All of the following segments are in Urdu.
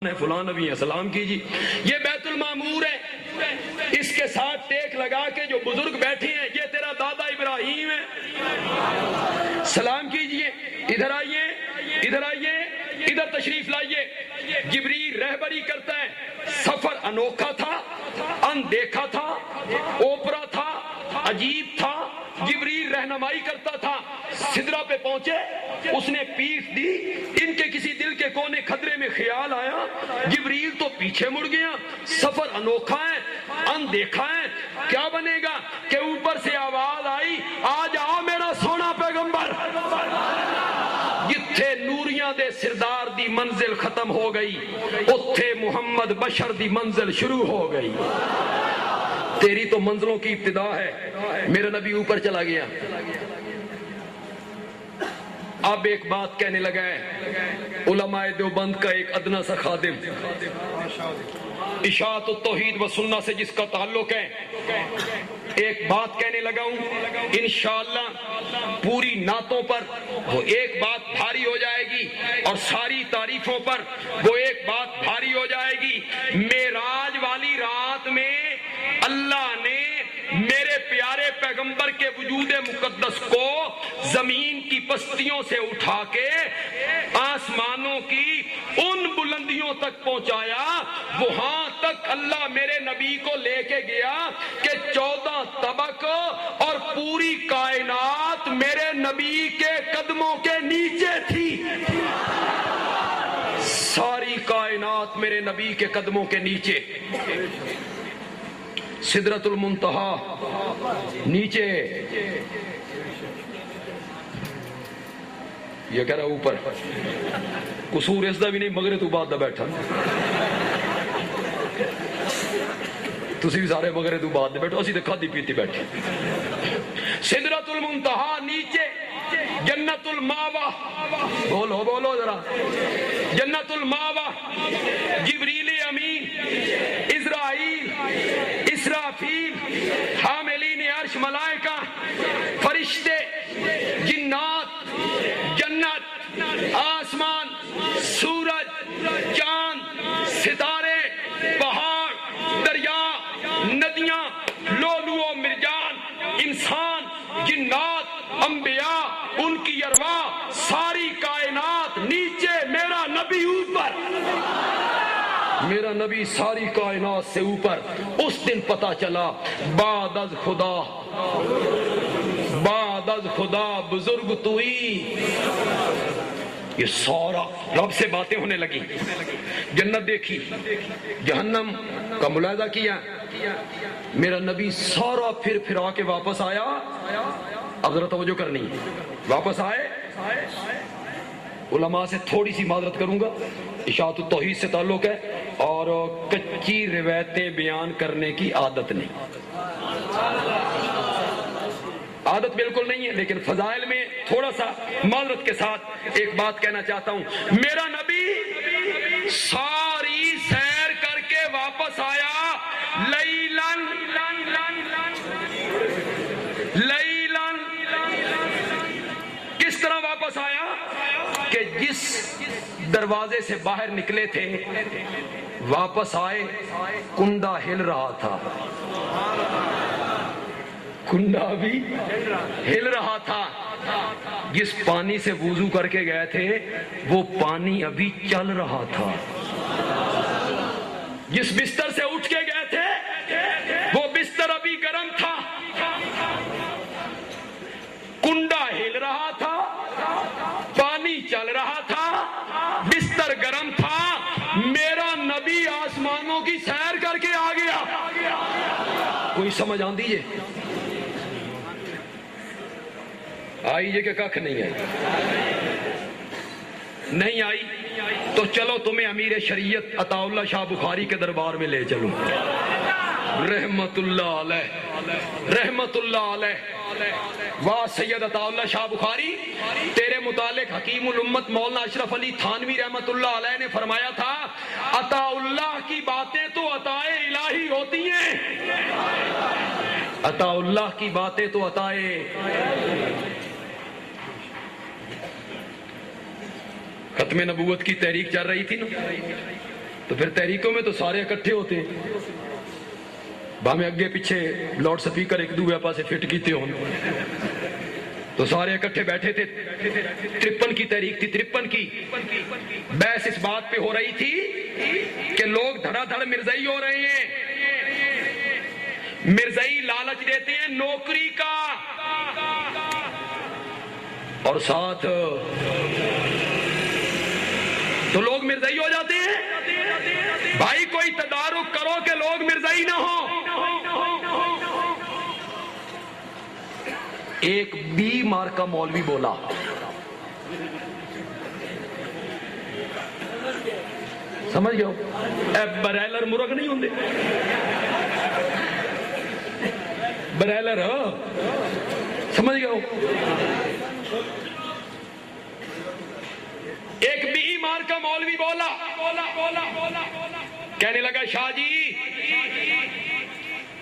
فلاں نبی ہے سلام کیجیے. یہ بیت المعمور ہے, اس کے ساتھ ٹیک لگا کے جو بزرگ بیٹھے ہیں یہ تیرا دادا ابراہیم ہے, سلام کیجیے. ادھر آئیے, ادھر آئیے, ادھر تشریف لائیے. جبریل رہبری کرتا ہے. سفر انوکھا تھا, اندیکھا تھا, اوپرا تھا, عجیب تھا. جبریل رہنمائی کرتا تھا. سدرا پہ پہنچے, اس نے پیٹھ دی. ان کے کسی دل کے کونے خطرے میں خیال آیا, جبریل تو پیچھے مڑ گیا. سفر انوکھا ہے, اندیکھا ہے, کیا بنے گا کہ اوپر سے آواز آئی, آ جاؤ میرا سونا پیغمبر. جتھے نوریاں دے سردار دی منزل ختم ہو گئی, اتھے محمد بشر دی منزل شروع ہو گئی. تیری تو منزلوں کی ابتدا ہے, میرا نبی اوپر چلا گیا. اب ایک بات کہنے لگا ہے, علماء دیوبند کا ایک ادنا سا خادم, اشاعت التوحید و سنہ سے جس کا تعلق ہے, ایک بات کہنے لگا ہوں. انشاءاللہ پوری نعتوں پر وہ ایک بات بھاری ہو جائے گی, اور ساری تعریفوں پر وہ ایک بات بھاری ہو جائے گی. معراج والی رات میں اللہ نے میرے پیارے پیغمبر کے وجود مقدس کو زمین کی پستیوں سے اٹھا کے آسمانوں کی ان بلندیوں تک پہنچایا. وہاں تک اللہ میرے نبی کو لے کے گیا کہ 14 طبق اور پوری کائنات میرے نبی کے قدموں کے نیچے تھی. ساری کائنات میرے نبی کے قدموں کے نیچے. سدرۃ المنتہا نیچے, یہ کہہ رہا اوپر. قصور اس دا بھی نہیں, مگر تو بعد دا بیٹھا تسی بھی سارے مگر تو بعد دے بیٹھو, اسی تے کھادی پیتی بیٹھے. سدرۃ المنتہا نیچے, جنت الماوا, بولو بولو ذرا, جنت الماوا. جبریل امین, اسرائیل, اسرافیل, حاملین عرش ملائکہ, فرشتے, جنات, جنت, آسمان, سورج, چاند, ستارے, پہاڑ, دریا, ندیاں, لولو و مرجان, انسان, جنات, انبیاء, ان کی ارواح, ساری کائنات نیچے, میرا نبی اوپر. میرا نبی ساری کائنات سے اوپر. اس دن پتا چلا بعد از خدا, بعد از خدا بزرگ توئی. یہ سارا رب سے باتیں ہونے لگی. جنت دیکھی, جہنم کا ملاحظہ کیا. میرا نبی سارا پھر پھرا کے واپس آیا. اب ذرا توجہ کرنی, واپس آئے. علماء سے تھوڑی سی معذرت کروں گا, اشاعت التوحید سے تعلق ہے اور کچی روایتیں بیان کرنے کی عادت نہیں, عادت بالکل نہیں ہے, لیکن فضائل میں تھوڑا سا معذرت کے ساتھ ایک بات کہنا چاہتا ہوں. میرا نبی ساری سیر کر کے واپس آیا. لیلن لیلن, کس طرح واپس آیا کہ جس دروازے سے باہر نکلے تھے واپس آئے, کنڈا ہل رہا تھا. کنڈا بھی ہل رہا تھا. جس پانی سے وضو کر کے گئے تھے وہ پانی ابھی چل رہا تھا. جس بستر سے اٹھ کے گئے تھے وہ بستر ابھی گرم تھا. کنڈا ہل رہا تھا, پانی چل رہا تھا, بستر گرم تھا. میرا نبی آسمانوں کی سیر کر کے آ گیا. کوئی سمجھ آن دیجئے, آئیے کہ ککھ نہیں ہے, نہیں آئی تو چلو تمہیں امیر شریعت عطا اللہ شاہ بخاری کے دربار میں لے چلوں. رحمت اللہ علیہ, رحمت اللہ علیہ. واہ سید عطا اللہ شاہ بخاری, تیرے متعلق حکیم الامت مولانا اشرف علی تھانوی رحمت اللہ علیہ نے فرمایا تھا, عطا اللہ کی باتیں تو عطائے الہی ہوتی ہیں, عطا اللہ کی باتیں تو عطائے. ختم نبوت کی تحریک چل رہی تھی نا, تو پھر تحریکوں میں تو سارے اکٹھے ہوتے ہیں، بھامے اگے پیچھے لاؤڈ سپیکر ایک دوسرے پاسے فٹ کیتے ہوں، تو سارے اکٹھے بیٹھے تھے۔ 53 کی تحریک تھی، 53 کی بحث اس بات پہ ہو رہی تھی کہ لوگ دھڑا دھڑ مرزائی ہو رہے ہیں، مرزائی لالچ دیتے ہیں نوکری کا، اور ساتھ تو لوگ مرزائی ہو جاتے ہیں۔ بھائی کوئی تدارک کرو کہ لوگ مرزائی نہ ہو۔ ایک بی مارکا مولوی بولا، سمجھ گئے ہو؟ اے برائلر مرغ نہیں ہوندے، برائلر سمجھ گئے ہو؟ ایک بی مارکا مولوی بولا، کہنے لگا شاہ جی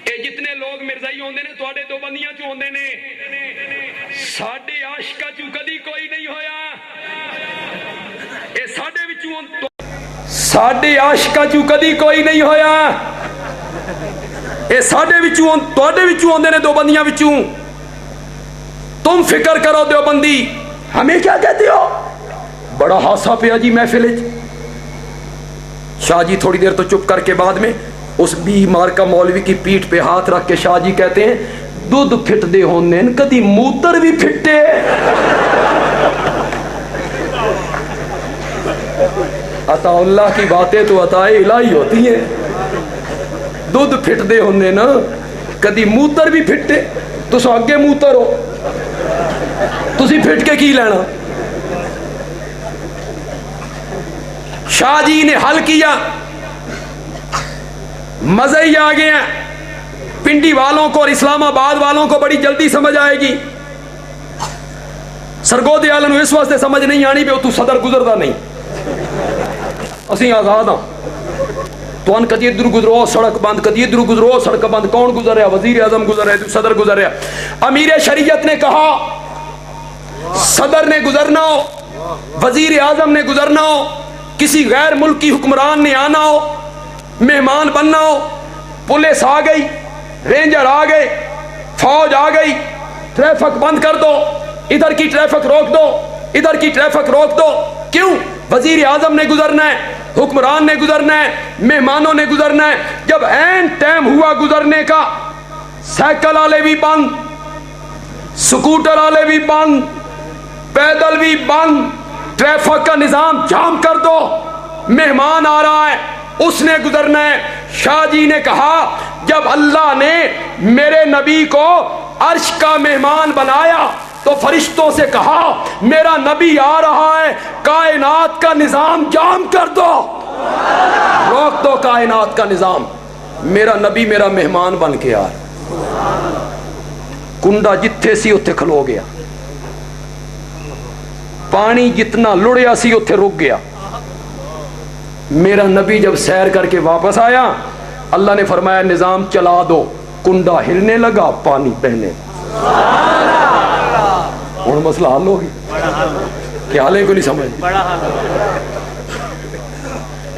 اے جتنے لوگ مرزائی ہوندے نے تواڈے دو بندیاں چ ہوندے نے، ساڈے عاشقاں چ کدی کوئی نہیں ہویا، اے ساڈے وچوں ساڈے عاشقاں چ کدی کوئی نہیں ہویا، اے ساڈے وچوں تواڈے وچوں ہوندے نے دو بندیاں وچوں، تم فکر کرو دیوبندی ہمیں کیا کہتے ہو؟ بڑا ہاسا پیا جی محفل وچ۔ شاہ جی تھوڑی دیر تو چپ کر کے بعد میں اس بی مارکا مولوی کی پیٹھ پہ ہاتھ رکھ کے شاہ جی کہتے ہیں دودھ پھٹ دے ہونے کدی موتر بھی پھٹے۔ عطا اللہ کی باتیں تو عطا الہی ہوتی ہیں، دودھ پھٹ دے ہونے نا کدی موتر بھی پھٹے، تو سو اگے موتر ہو تسی پھٹ کے کی لینا۔ شاہ جی نے حل کیا، مزہ ہی آ گیا، پنڈی والوں کو اور اسلام آباد والوں کو بڑی جلدی سمجھ آئے گی۔ سرگودے والوں اس واسطے سمجھ نہیں آنی پہ تو صدر گزردا نہیں، اسی آزاد ہاں، تو ان کدی ادھر گزرو سڑک بند، کدی ادھر گزرو سڑک بند، کون گزر رہا؟ وزیر اعظم گزر رہا، صدر گزر رہا۔ امیر شریعت نے کہا صدر نے گزرنا ہو، وزیر اعظم نے گزرنا ہو، کسی غیر ملکی حکمران نے آنا ہو، مہمان بننا ہو، پولیس آ گئی، رینجر آ گئے، فوج آ گئی، ٹریفک بند کر دو، ادھر کی ٹریفک روک دو، ادھر کی ٹریفک روک دو۔ کیوں؟ وزیر اعظم نے گزرنا ہے، حکمران نے گزرنا ہے، مہمانوں نے گزرنا ہے۔ جب عین ٹائم ہوا گزرنے کا، سائیکل والے بھی بند، سکوٹر والے بھی بند، پیدل بھی بند، ٹریفک کا نظام جام کر دو، مہمان آ رہا ہے، اس نے گزرنا ہے۔ شاہ جی نے کہا جب اللہ نے میرے نبی کو عرش کا مہمان بنایا تو فرشتوں سے کہا میرا نبی آ رہا ہے، کائنات کا نظام جام کر دو، روک دو کائنات کا نظام، میرا نبی میرا مہمان بن کے آ رہا۔ کنڈا جتھے سی اتھے کھلو گیا، پانی جتنا لڑیا سی اتھے رک گیا۔ میرا نبی جب سیر کر کے واپس آیا، اللہ نے فرمایا نظام چلا دو، کنڈا ہلنے لگا، پانی بہنے۔ اور مسئلہ حل ہو گیا، کیا حال ہے کو نہیں سمجھ۔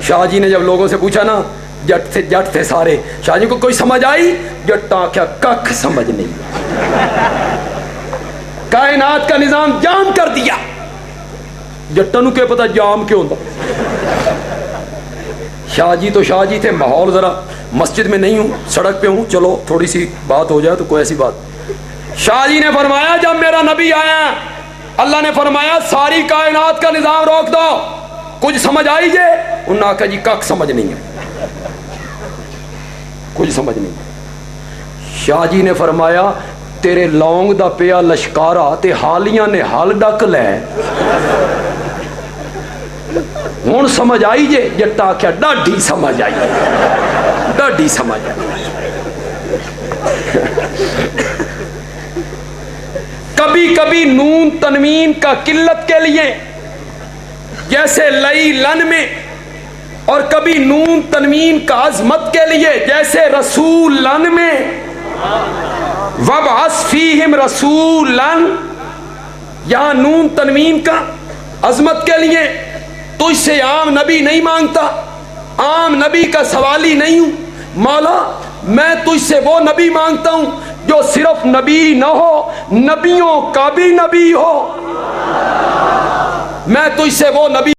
شاہ جی نے جب لوگوں سے پوچھا نا، جٹ تھے سارے، شاہ جی کو کوئی سمجھ آئی؟ جٹاں کیا ککھ سمجھ نہیں، کائنات کا نظام جام کر دیا۔ جٹاں نو کیا پتا جام کیوں ہوتا؟ شاہ جی تو شاہ جی تھے، ماحول ذرا مسجد میں نہیں ہوں، سڑک پہ ہوں، چلو تھوڑی سی بات ہو جائے تو کوئی ایسی بات۔ شاہ جی نے فرمایا جب میرا نبی آیا، اللہ نے فرمایا ساری کائنات کا نظام روک دو، کچھ سمجھ آئی جے؟ انہوں نے کہا جی کک سمجھ نہیں ہے، کچھ سمجھ نہیں۔ شاہ جی نے فرمایا تیرے لونگ دا پیا لشکارا تے حالیاں نے حال ڈک لے، ہوں سمجھ آئی جے؟ جٹا کیا ڈاڈھی سمجھ آئی، ڈاڈھی سمجھ آئی۔ کبھی کبھی نون تنوین کا قلت کے لیے جیسے لئی لن میں، اور کبھی نون تنوین کا عظمت کے لیے جیسے رسول لن میں، وَبْعَثْ فِيهِمْ رَسُولًا، یہاں نون تنوین کا عظمت کے لیے تو اس سے عام نبی نہیں مانگتا، عام نبی کا سوالی نہیں ہوں، مولا میں تجھ سے وہ نبی مانگتا ہوں جو صرف نبی نہ ہو، نبیوں کا بھی نبی ہو۔ میں تجھ سے وہ نبی